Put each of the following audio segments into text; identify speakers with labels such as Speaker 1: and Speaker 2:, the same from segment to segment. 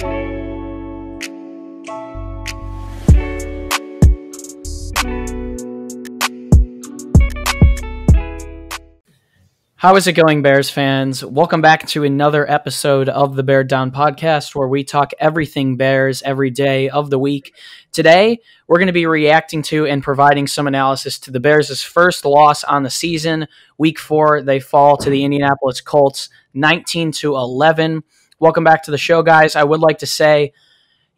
Speaker 1: How is it going, Bears fans? Welcome back to another episode of the Bear Down Podcast, where we talk everything Bears every day of the week. Today, we're going to be reacting to and providing some analysis to the Bears' first loss on the season. Week 4, they fall to the Indianapolis Colts, 19-11. Welcome back to the show, guys. I would like to say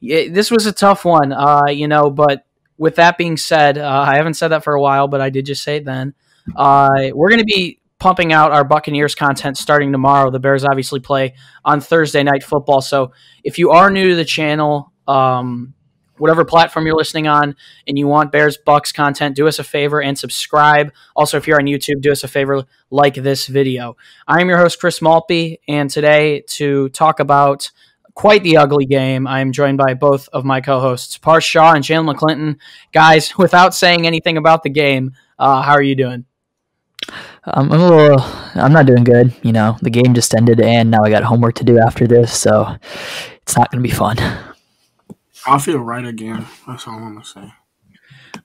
Speaker 1: this was a tough one, but with that being said, I haven't said that for a while, but I did just say it then. We're going to be pumping out our Buccaneers content starting tomorrow. The Bears obviously play on Thursday Night Football. So if you are new to the channel, whatever platform you're listening on, and you want Bears Bucks content, do us a favor and subscribe. Also, if you're on YouTube, do us a favor, like this video. I am your host, Chris Maltby, and today to talk about quite the ugly game, I am joined by both of my co-hosts, Parth and Jaylen McClinton. Guys, without saying anything about the game, how are you doing?
Speaker 2: I'm not doing good. The game just ended, and now I got homework to do after this, so it's not going to be fun.
Speaker 3: I'll feel right again. That's all I'm going to say.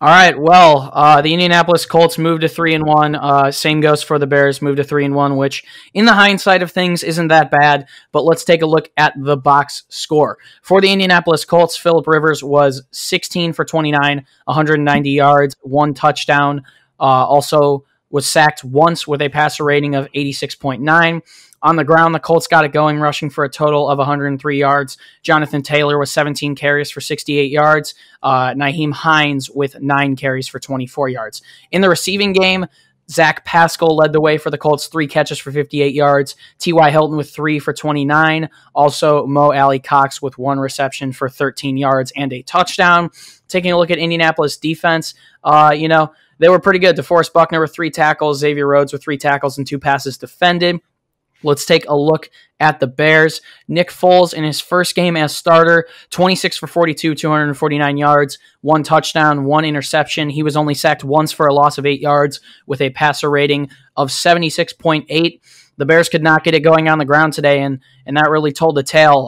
Speaker 1: All right. Well, the Indianapolis Colts moved to 3-1. Same goes for the Bears, moved to 3-1, which, in the hindsight of things, isn't that bad. But let's take a look at the box score for the Indianapolis Colts. Phillip Rivers was 16 for 29, 190 yards, 1 touchdown. Also was sacked once with a passer rating of 86.9. On the ground, the Colts got it going, rushing for a total of 103 yards. Jonathan Taylor with 17 carries for 68 yards. Nyheim Hines with 9 carries for 24 yards. In the receiving game, Zach Pascal led the way for the Colts, 3 catches for 58 yards. T.Y. Hilton with 3 for 29. Also, Mo Alley-Cox with 1 reception for 13 yards and a touchdown. Taking a look at Indianapolis defense, they were pretty good. DeForest Buckner with 3 tackles, Xavier Rhodes with 3 tackles and 2 passes defended. Let's take a look at the Bears. Nick Foles in his first game as starter, 26 for 42, 249 yards, 1 touchdown, 1 interception. He was only sacked once for a loss of 8 yards with a passer rating of 76.8. The Bears could not get it going on the ground today, and that really told the tale.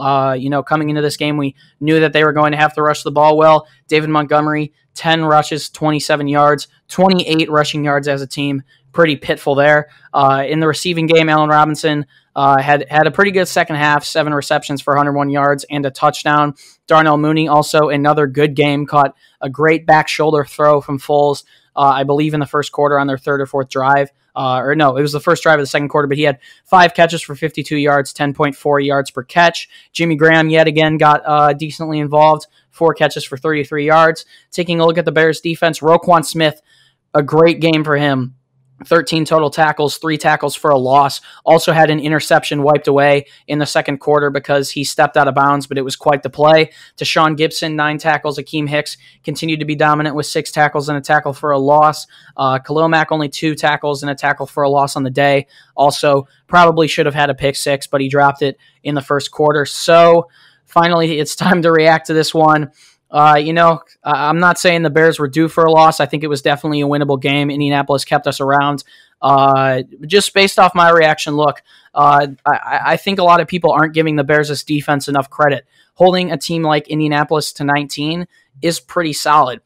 Speaker 1: Coming into this game, we knew that they were going to have to rush the ball well. David Montgomery, 10 rushes, 27 yards, 28 rushing yards as a team. Pretty pitiful there. In the receiving game, Allen Robinson had a pretty good second half, 7 receptions for 101 yards and a touchdown. Darnell Mooney, also another good game, caught a great back shoulder throw from Foles, I believe in the first quarter on their 3rd or 4th drive. It was the first drive of the second quarter, but he had 5 catches for 52 yards, 10.4 yards per catch. Jimmy Graham yet again got decently involved, 4 catches for 33 yards. Taking a look at the Bears defense, Roquan Smith, a great game for him. 13 total tackles, 3 tackles for a loss. Also had an interception wiped away in the second quarter because he stepped out of bounds, but it was quite the play. Deshaun Gibson, 9 tackles. Akeem Hicks continued to be dominant with 6 tackles and a tackle for a loss. Khalil Mack, only 2 tackles and a tackle for a loss on the day. Also, probably should have had a pick 6, but he dropped it in the first quarter. So, finally, it's time to react to this one. I'm not saying the Bears were due for a loss. I think it was definitely a winnable game. Indianapolis kept us around. Just based off my reaction, look, I think a lot of people aren't giving the Bears' defense enough credit. Holding a team like Indianapolis to 19 is pretty solid.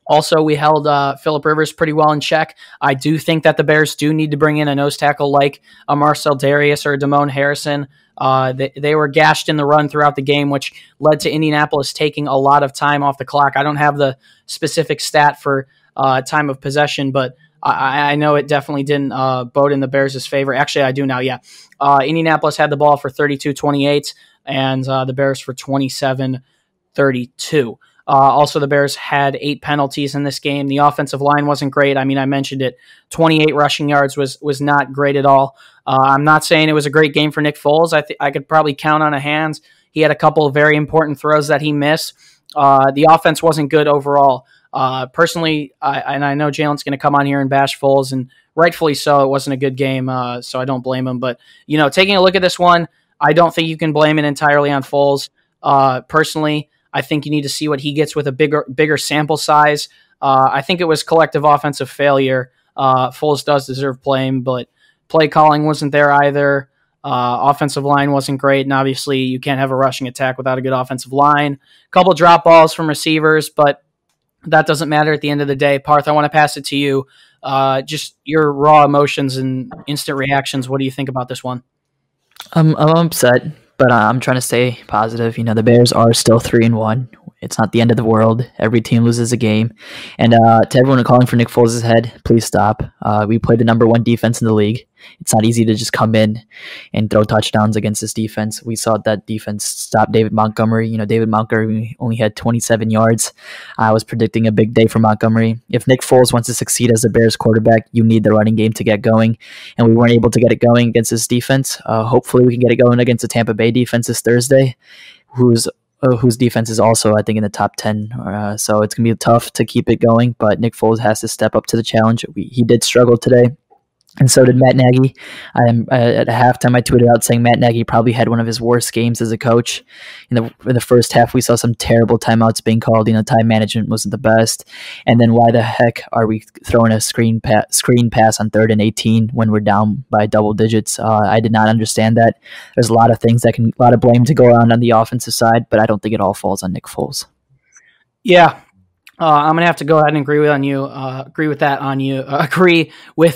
Speaker 1: Also, we held Phillip Rivers pretty well in check. I do think that the Bears do need to bring in a nose tackle like a Marcel Darius or a Damone Harrison. They were gashed in the run throughout the game, which led to Indianapolis taking a lot of time off the clock. I don't have the specific stat for time of possession, but I know it definitely didn't bode in the Bears' favor. Actually, I do now, yeah. Indianapolis had the ball for 32-28, and the Bears for 27-32. Also, the Bears had 8 penalties in this game. The offensive line wasn't great. I mean, I mentioned it. 28 rushing yards was not great at all. I'm not saying it was a great game for Nick Foles. I could probably count on a hand. He had a couple of very important throws that he missed. The offense wasn't good overall. Personally, I know Jaylen's going to come on here and bash Foles, and rightfully so. It wasn't a good game, so I don't blame him. But, taking a look at this one, I don't think you can blame it entirely on Foles. Personally, I think you need to see what he gets with a bigger sample size. I think it was collective offensive failure. Foles does deserve blame, but play calling wasn't there either. Offensive line wasn't great, and obviously you can't have a rushing attack without a good offensive line. A couple drop balls from receivers, but that doesn't matter at the end of the day. Parth, I want to pass it to you. Just your raw emotions and instant reactions. What do you think about this one?
Speaker 2: I'm upset, but I'm trying to stay positive. The Bears are still 3-1. It's not the end of the world. Every team loses a game. And to everyone calling for Nick Foles' head, please stop. We play the number one defense in the league. It's not easy to just come in and throw touchdowns against this defense. We saw that defense stop David Montgomery. David Montgomery only had 27 yards. I was predicting a big day for Montgomery. If Nick Foles wants to succeed as the Bears quarterback, you need the running game to get going. And we weren't able to get it going against this defense. Hopefully we can get it going against the Tampa Bay defense this Thursday, whose defense is also, I think, in the top 10. So it's going to be tough to keep it going, but Nick Foles has to step up to the challenge. He did struggle today, and so did Matt Nagy. At halftime, I tweeted out saying Matt Nagy probably had one of his worst games as a coach. In the first half, we saw some terrible timeouts being called. Time management wasn't the best. And then why the heck are we throwing a screen pass on 3rd and 18 when we're down by double digits? I did not understand that. There's a lot of things a lot of blame to go around on the offensive side, but I don't think it all falls on Nick Foles.
Speaker 1: Yeah. I'm gonna have to go ahead and agree with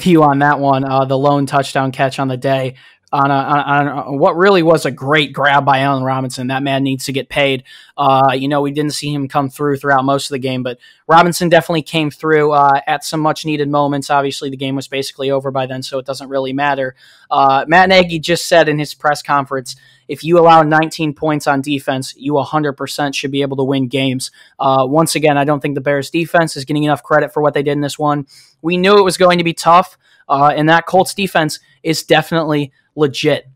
Speaker 1: you on that one. The lone touchdown catch on the day on what really was a great grab by Allen Robinson. That man needs to get paid. We didn't see him come throughout most of the game, but Robinson definitely came through at some much needed moments. Obviously, the game was basically over by then, so it doesn't really matter. Matt Nagy just said in his press conference, if you allow 19 points on defense, you 100% should be able to win games. Once again, I don't think the Bears defense is getting enough credit for what they did in this one. We knew it was going to be tough, and that Colts defense is definitely legit.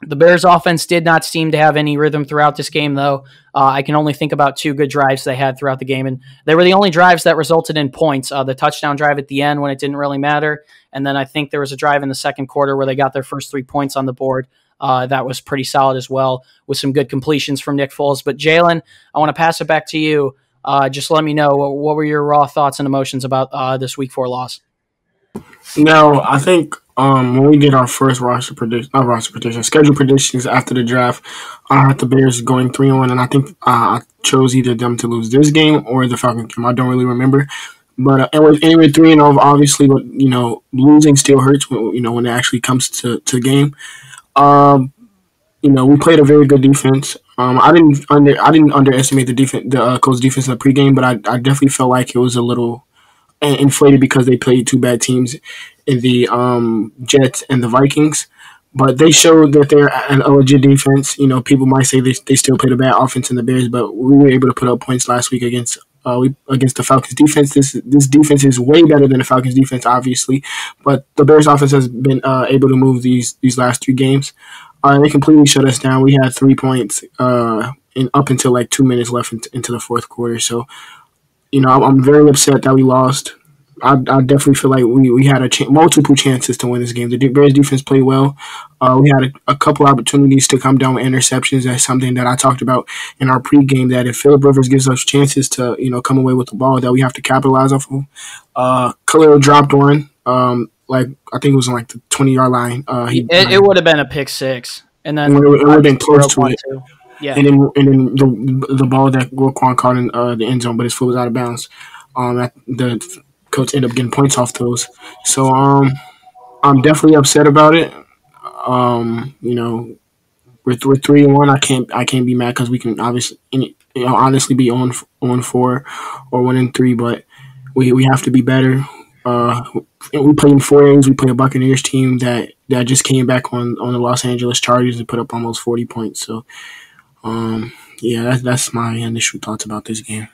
Speaker 1: The Bears offense did not seem to have any rhythm throughout this game, though. I can only think about 2 good drives they had throughout the game, and they were the only drives that resulted in points. The touchdown drive at the end when it didn't really matter, and then I think there was a drive in the second quarter where they got their first 3 points on the board. That was pretty solid as well, with some good completions from Nick Foles. But Jaylen, I want to pass it back to you. Just let me know, what were your raw thoughts and emotions about this Week 4 loss?
Speaker 3: Now, I think when we did our first schedule predictions after the draft, I had the Bears going 3-1, and I think I chose either them to lose this game or the Falcons game. I don't really remember. But anyway, 3-0, obviously, losing still hurts when it actually comes to game. We played a very good defense. I didn't underestimate the Colts defense in the pregame, but I definitely felt like it was a little inflated because they played 2 bad teams in the Jets and the Vikings. But they showed that they're a legit defense. People might say they still played a bad offense in the Bears, but we were able to put up points last week against the Falcons defense. This defense is way better than the Falcons defense, obviously, but the Bears offense has been able to move these last 3 games. They completely shut us down. We had 3 points up until like 2 minutes left into the fourth quarter. So, I'm very upset that we lost. I definitely feel like we had multiple chances to win this game. The Bears defense played well. We had a couple opportunities to come down with interceptions. That's something that I talked about in our pregame, that if Phillip Rivers gives us chances to come away with the ball, that we have to capitalize off of. Khalil dropped one. I think it was on like the 20-yard line.
Speaker 1: It would have been a pick 6, and then
Speaker 3: it would have been close to it.
Speaker 1: Yeah,
Speaker 3: and then the ball that Roquan caught in the end zone, but his foot was out of bounds. The Colts end up getting points off those. So I'm definitely upset about it. We're 3-1. I can't be mad because we can obviously honestly be on 4 or 1-3, but we have to be better. We play in 4 games. We play a Buccaneers team that just came back on the Los Angeles Chargers and put up almost 40 points. So, that's my initial thoughts about this game.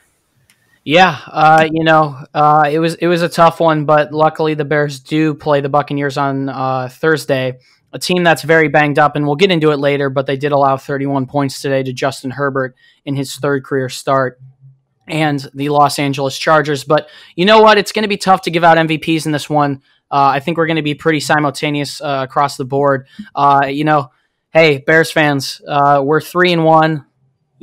Speaker 1: Yeah, it was a tough one, but luckily the Bears do play the Buccaneers on Thursday, a team that's very banged up, and we'll get into it later, but they did allow 31 points today to Justin Herbert in his 3rd career start, and the Los Angeles Chargers. But you know what? It's going to be tough to give out MVPs in this one. I think we're going to be pretty simultaneous across the board. Hey, Bears fans, we're 3-1.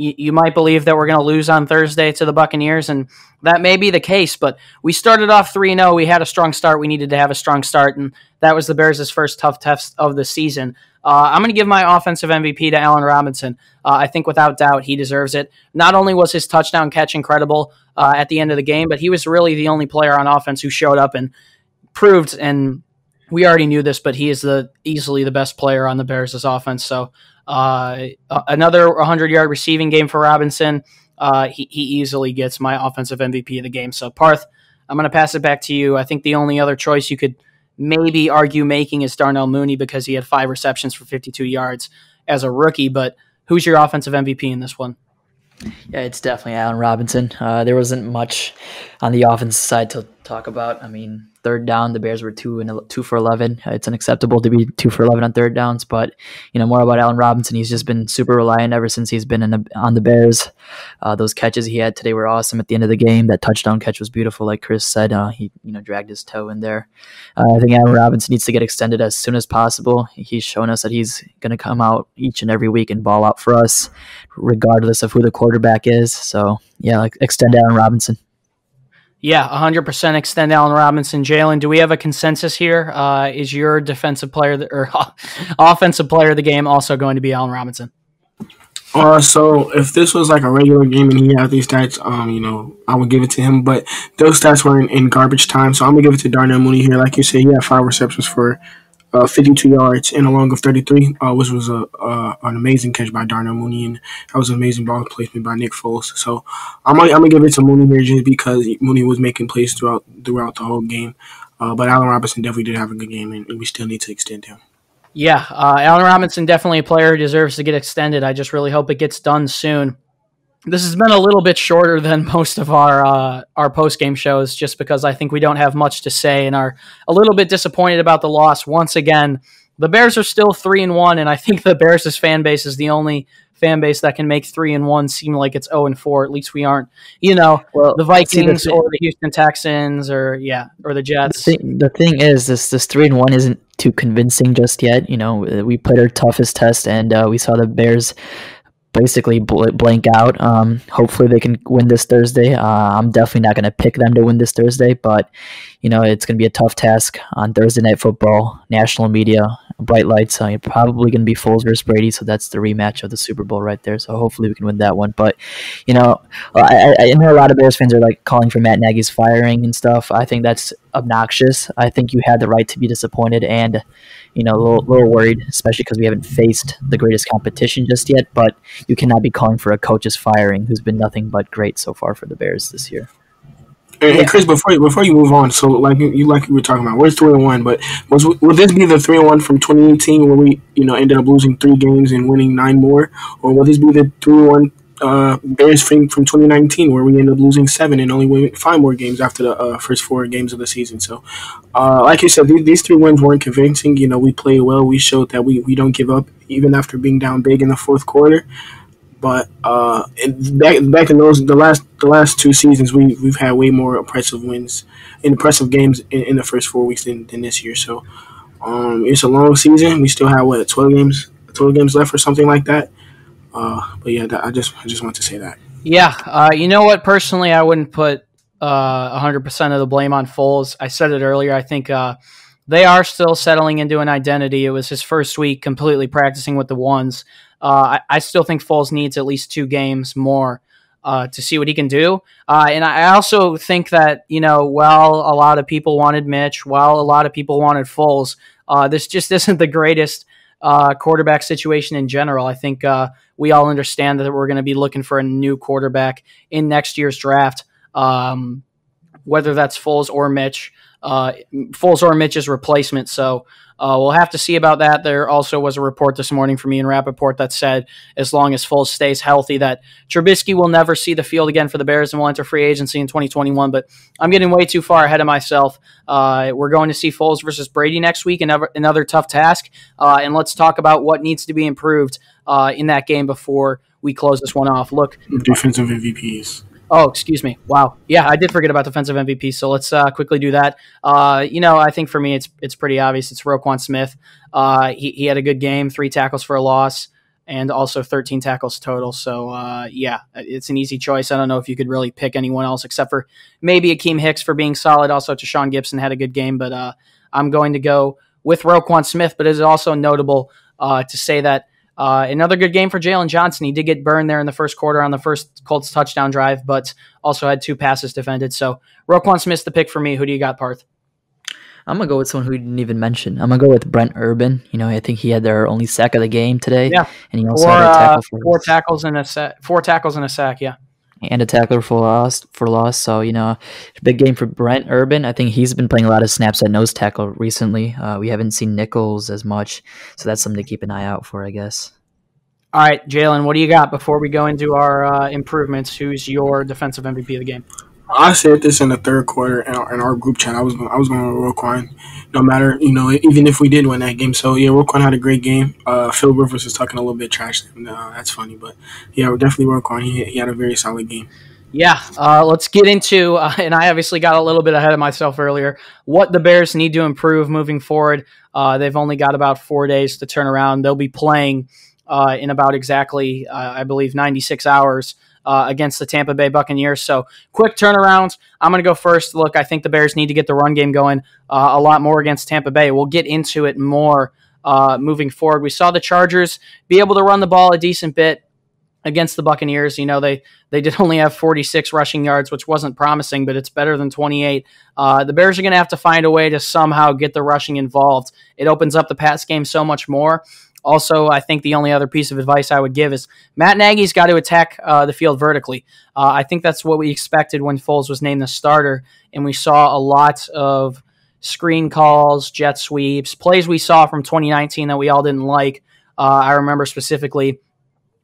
Speaker 1: You might believe that we're going to lose on Thursday to the Buccaneers, and that may be the case, but we started off 3-0. We had a strong start. We needed to have a strong start, and that was the Bears' first tough test of the season. I'm going to give my offensive MVP to Allen Robinson. I think without doubt he deserves it. Not only was his touchdown catch incredible at the end of the game, but he was really the only player on offense who showed up and proved, and we already knew this, but he is easily the best player on the Bears' offense. So another 100-yard receiving game for Robinson. He easily gets my offensive MVP of the game. So, Parth, I'm going to pass it back to you. I think the only other choice you could maybe argue making is Darnell Mooney because he had 5 receptions for 52 yards as a rookie. But who's your offensive MVP in this one?
Speaker 2: Yeah, it's definitely Allen Robinson. There wasn't much on the offensive side to talk about. I mean, third down, the Bears were 2 for 11. It's unacceptable to be 2 for 11 on third downs, but more about Allen Robinson. He's just been super reliant ever since he's been on the Bears. Those catches he had today were awesome at the end of the game. That touchdown catch was beautiful, like Chris said. He dragged his toe in there. I think Allen Robinson needs to get extended as soon as possible. He's shown us that he's going to come out each and every week and ball out for us, regardless of who the quarterback is. So yeah, extend Allen Robinson.
Speaker 1: Yeah, 100% extend Allen Robinson. Jaylen, do we have a consensus here? Is your defensive player or offensive player of the game also going to be Allen Robinson?
Speaker 3: So if this was like a regular game and he had these stats, I would give it to him. But those stats were in garbage time, so I'm gonna give it to Darnell Mooney here. Like you said, he had 5 receptions for 52 yards and a long of 33, which was an amazing catch by Darnell Mooney, and that was an amazing ball placement by Nick Foles. So I'm gonna give it to Mooney here just because Mooney was making plays throughout the whole game. But Allen Robinson definitely did have a good game, and we still need to extend him.
Speaker 1: Yeah, Allen Robinson definitely a player who deserves to get extended. I just really hope it gets done soon. This has been a little bit shorter than most of our post-game shows just because I think we don't have much to say and are a little bit disappointed about the loss. Once again, the Bears are still 3-1, and I think the Bears' fan base is the only fan base that can make 3-1 seem like it's 0-4. At least we aren't, the Vikings or the Houston Texans or the Jets.
Speaker 2: The thing is, this 3-1 isn't too convincing just yet. We played our toughest test, and we saw the Bears basically blank out. Hopefully they can win this Thursday. I'm definitely not going to pick them to win this Thursday, but it's going to be a tough task on Thursday Night Football, national media, bright lights. You're probably going to be Foles versus Brady, so that's the rematch of the Super Bowl right there. So hopefully we can win that one. But I know a lot of Bears fans are calling for Matt Nagy's firing and stuff. I think that's obnoxious. I think you had the right to be disappointed and a little worried, especially because we haven't faced the greatest competition just yet. But you cannot be calling for a coach's firing who's been nothing but great so far for the Bears this year.
Speaker 3: And Chris, before you move on, so like you were talking about, we're 3-1, but will this be the 3-1 from 2018 where we ended up losing 3 games and winning 9 more, or will this be the 3-1 Bears from 2019 where we ended up losing 7 and only winning 5 more games after the first 4 games of the season? So, like you said, these 3 wins weren't convincing. We played well. We showed that we don't give up even after being down big in the fourth quarter. But back in the last 2 seasons, we've had way more impressive games in the first 4 weeks than this year. So it's a long season. We still have 12 games left or something like that. But yeah, I just want to say that.
Speaker 1: Yeah, you know what? Personally, I wouldn't put 100% of the blame on Foles. I said it earlier. I think they are still settling into an identity. It was his first week completely practicing with the ones. I still think Foles needs at least 2 games more to see what he can do. And I also think that, while a lot of people wanted Mitch, while a lot of people wanted Foles, this just isn't the greatest quarterback situation in general. I think we all understand that we're going to be looking for a new quarterback in next year's draft, whether that's Foles or Mitch. Foles or Mitch's replacement. So we'll have to see about that. There also was a report this morning from Ian Rappaport that said as long as Foles stays healthy that Trubisky will never see the field again for the Bears and will enter free agency in 2021. But I'm getting way too far ahead of myself. We're going to see Foles versus Brady next week, another tough task. And let's talk about what needs to be improved in that game before we close this one off. Look,
Speaker 3: defensive MVPs.
Speaker 1: Oh, excuse me. Wow. Yeah, I did forget about defensive MVP, so let's quickly do that. I think for me it's pretty obvious. It's Roquan Smith. He had a good game, 3 tackles for a loss, and also 13 tackles total. So, it's an easy choice. I don't know if you could really pick anyone else except for maybe Akeem Hicks for being solid. Also, Tashawn Gibson had a good game, but I'm going to go with Roquan Smith, but it is also notable to say that another good game for Jaylen Johnson. He did get burned there in the first quarter on the first Colts touchdown drive, but also had 2 passes defended. So Roquan Smith's the pick for me. Who do you got, Parth?
Speaker 2: I'm going to go with someone who we didn't even mention. I'm going to go with Brent Urban. I think he had their only sack of the game today.
Speaker 1: Yeah.
Speaker 2: And he also had a tackle for
Speaker 1: 4 tackles and a sack. 4 tackles and a sack, yeah.
Speaker 2: And a tackler for loss. So, big game for Brent Urban. I think he's been playing a lot of snaps at nose tackle recently. We haven't seen Nichols as much, so that's something to keep an eye out for, I guess.
Speaker 1: All right, Jaylen, what do you got before we go into our improvements? Who's your defensive MVP of the game?
Speaker 3: I said this in the third quarter in our group chat. I was going with Roquan, no matter, even if we did win that game. So, yeah, Roquan had a great game. Phil Rivers was talking a little bit trash. That's funny. But, yeah, definitely Roquan. He had a very solid game.
Speaker 1: Yeah, let's get into, and I obviously got a little bit ahead of myself earlier, what the Bears need to improve moving forward. They've only got about 4 days to turn around. They'll be playing in about exactly, I believe, 96 hours. Against the Tampa Bay Buccaneers. So quick turnaround. I'm going to go first. Look, I think the Bears need to get the run game going a lot more against Tampa Bay. We'll get into it more moving forward. We saw the Chargers be able to run the ball a decent bit against the Buccaneers. They did only have 46 rushing yards, which wasn't promising, but it's better than 28. The Bears are going to have to find a way to somehow get the rushing involved. It opens up the pass game so much more. Also, I think the only other piece of advice I would give is Matt Nagy's got to attack the field vertically. I think that's what we expected when Foles was named the starter, and we saw a lot of screen calls, jet sweeps, plays we saw from 2019 that we all didn't like. I remember specifically,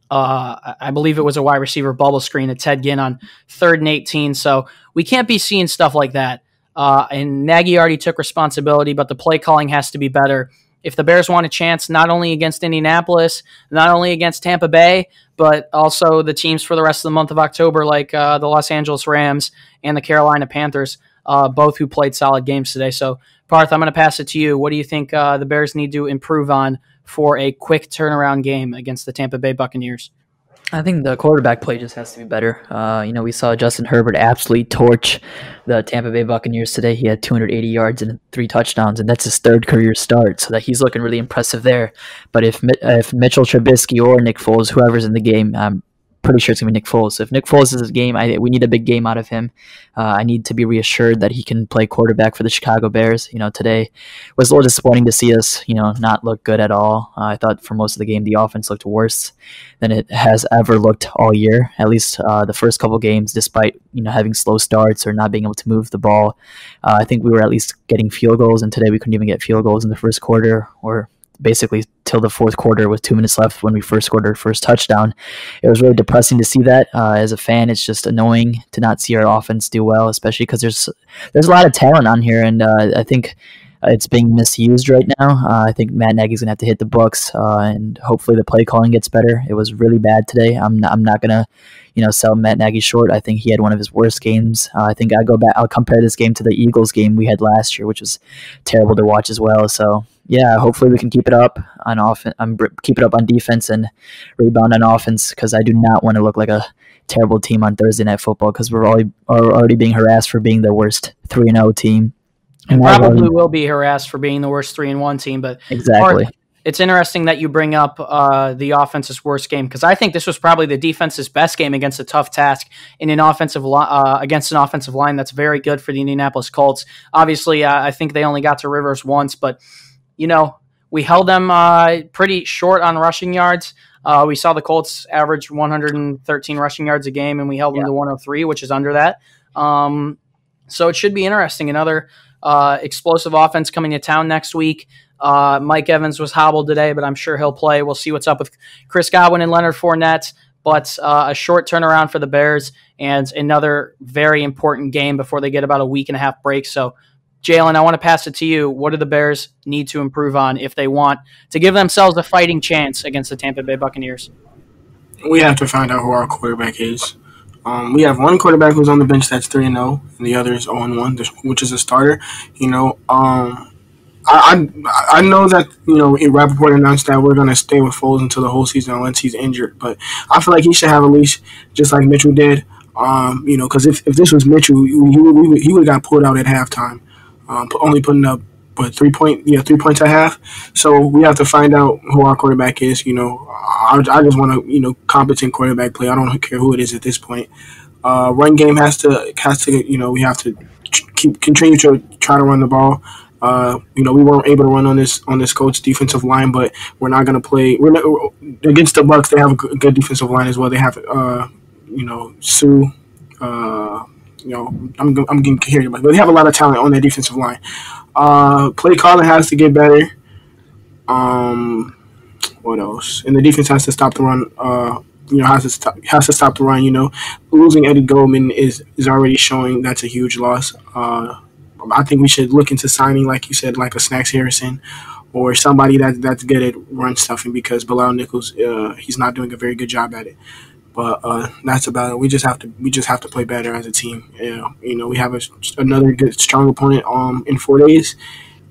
Speaker 1: I believe it was a wide receiver bubble screen at Ted Ginn on 3rd and 18, so we can't be seeing stuff like that. And Nagy already took responsibility, but the play calling has to be better. If the Bears want a chance not only against Indianapolis, not only against Tampa Bay, but also the teams for the rest of the month of October, like the Los Angeles Rams and the Carolina Panthers, both who played solid games today. So, Parth, I'm going to pass it to you. What do you think the Bears need to improve on for a quick turnaround game against the Tampa Bay Buccaneers?
Speaker 2: I think the quarterback play just has to be better. We saw Justin Herbert absolutely torch the Tampa Bay Buccaneers today. He had 280 yards and 3 touchdowns, and that's his 3rd career start, so that he's looking really impressive there. But if Mitchell Trubisky or Nick Foles, whoever's in the game, I'm pretty sure it's going to be Nick Foles. So if Nick Foles is his game, we need a big game out of him. I need to be reassured that he can play quarterback for the Chicago Bears. Today was a little disappointing to see us, not look good at all. I thought for most of the game, the offense looked worse than it has ever looked all year, at least the first couple games, despite, having slow starts or not being able to move the ball. I think we were at least getting field goals, and today we couldn't even get field goals in the first quarter or basically till the fourth quarter with 2 minutes left when we first scored our first touchdown. It was really depressing to see that. As a fan, it's just annoying to not see our offense do well, especially because there's a lot of talent on here, and I think it's being misused right now. I think Matt Nagy's going to have to hit the books, and hopefully the play calling gets better. It was really bad today. I'm not going to sell Matt Nagy short. I think he had one of his worst games. I think I'll compare this game to the Eagles game we had last year, which was terrible to watch as well. So, yeah, hopefully we can keep it up on offense. Keep it up on defense and rebound on offense, because I do not want to look like a terrible team on Thursday Night Football, because we're already being harassed for being the worst 3-0 team.
Speaker 1: And probably will be harassed for being the worst 3-1 team. But
Speaker 2: exactly.
Speaker 1: It's interesting that you bring up the offense's worst game, because I think this was probably the defense's best game against a tough task in an against an offensive line that's very good for the Indianapolis Colts. Obviously, I think they only got to Rivers once, but we held them pretty short on rushing yards. We saw the Colts average 113 rushing yards a game, and we held them to 103, which is under that. So it should be interesting. Another explosive offense coming to town next week. Mike Evans was hobbled today, but I'm sure he'll play. We'll see what's up with Chris Godwin and Leonard Fournette. But a short turnaround for the Bears and another very important game before they get about a week and a half break. So, Jaylen, I want to pass it to you. What do the Bears need to improve on if they want to give themselves a fighting chance against the Tampa Bay Buccaneers?
Speaker 3: We have to find out who our quarterback is. We have one quarterback who's on the bench that's 3-0, and the other is 0-1, which is a starter. I know that, Rappaport announced that we're going to stay with Foles until the whole season unless he's injured. But I feel like he should have a leash just like Mitchell did. Because if this was Mitchell, he would have got pulled out at halftime, only putting up but 3 points at half. So we have to find out who our quarterback is. I just want a competent quarterback play. I don't care who it is at this point. Run game has to we have to continue to try to run the ball. We weren't able to run on this Colts defensive line, but we're not going to play. Against the Bucs. They have a good defensive line as well. They have Sue. I'm getting carried away, but they have a lot of talent on their defensive line. Play calling has to get better. What else? And the defense has to stop the run. Has to stop the run. Losing Eddie Goldman is already showing that's a huge loss. I think we should look into signing, like you said, like a Snacks Harrison or somebody that's good at run stuffing, because Bilal Nichols he's not doing a very good job at it. But that's about it. We just have to play better as a team. We have another good strong opponent in 4 days,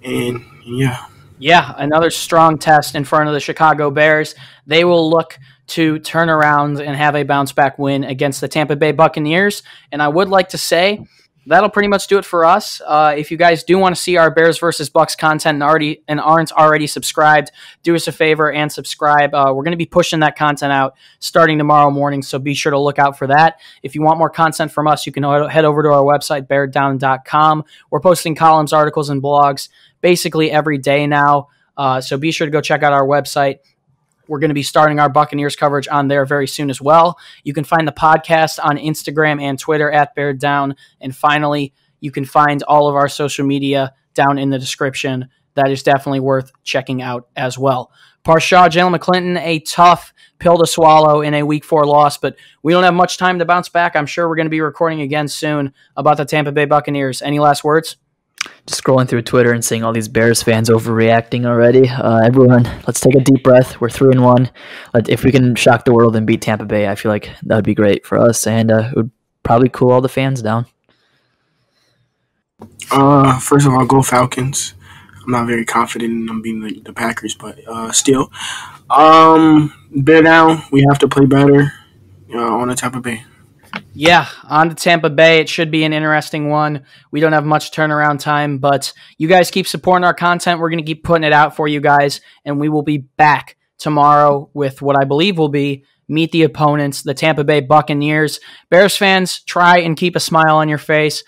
Speaker 3: and yeah.
Speaker 1: Yeah, another strong test in front of the Chicago Bears. They will look to turn around and have a bounce-back win against the Tampa Bay Buccaneers. And I would like to say that'll pretty much do it for us. If you guys do want to see our Bears versus Bucs content and aren't already subscribed, do us a favor and subscribe. We're going to be pushing that content out starting tomorrow morning, so be sure to look out for that. If you want more content from us, you can head over to our website, beardown.com. We're posting columns, articles, and blogs basically every day now, so be sure to go check out our website. We're going to be starting our Buccaneers coverage on there very soon as well. You can find the podcast on Instagram and Twitter at Bear Down. And finally, you can find all of our social media down in the description. That is definitely worth checking out as well. Parth, Jaylen McClinton, a tough pill to swallow in a Week 4 loss, but we don't have much time to bounce back. I'm sure we're going to be recording again soon about the Tampa Bay Buccaneers. Any last words?
Speaker 2: Just scrolling through Twitter and seeing all these Bears fans overreacting already. Everyone, let's take a deep breath. We're 3-1. If we can shock the world and beat Tampa Bay, I feel like that would be great for us, and it would probably cool all the fans down.
Speaker 3: First of all, go Falcons. I'm not very confident in them beating the Packers, but still. Bear down. We have to play better on the Tampa Bay.
Speaker 1: Yeah, on to Tampa Bay. It should be an interesting one. We don't have much turnaround time, but you guys keep supporting our content. We're going to keep putting it out for you guys, and we will be back tomorrow with what I believe will be meet the opponents, the Tampa Bay Buccaneers. Bears fans, try and keep a smile on your face.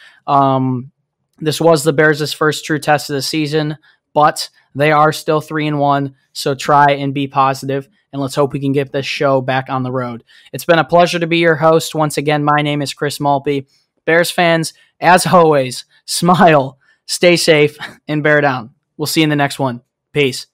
Speaker 1: This was the Bears' first true test of the season, but they are still 3-1, so try and be positive. And let's hope we can get this show back on the road. It's been a pleasure to be your host. Once again, my name is Chris Malpe. Bears fans, as always, smile, stay safe, and bear down. We'll see you in the next one. Peace.